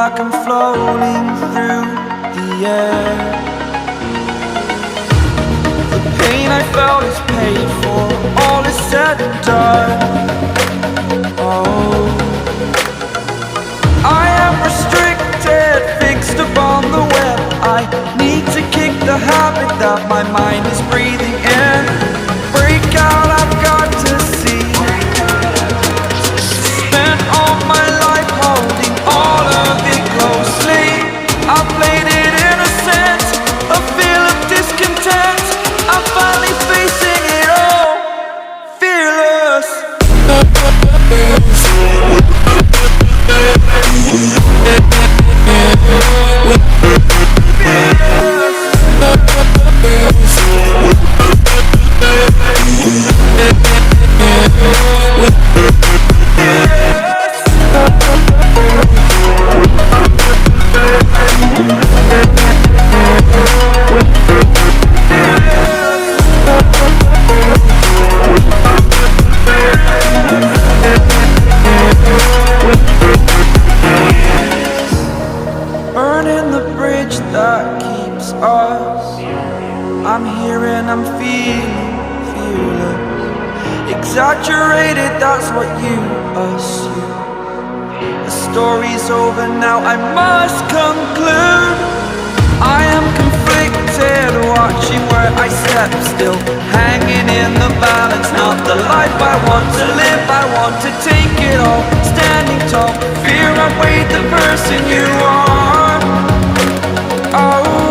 like I'm floating through the air. The pain I felt is paid for, all is said and done. Oh, I am restricted, fixed upon the web. I need to kick the habit that my mind is breathing in. Break out, I've got to see. Spent all my life holding all of it closely. I played it innocent, a feel of discontent. I'm finally facing it all, fearless. Burning the bridge that keeps us. I'm here and I'm feeling fearless. Exaggerated, that's what you assume. The story's over now, I must conclude. I am conflicted, watching where I step still, hanging in the balance. Not the life I want to live, I want to take it all. Standing tall, fear outweighed the person you are. Oh,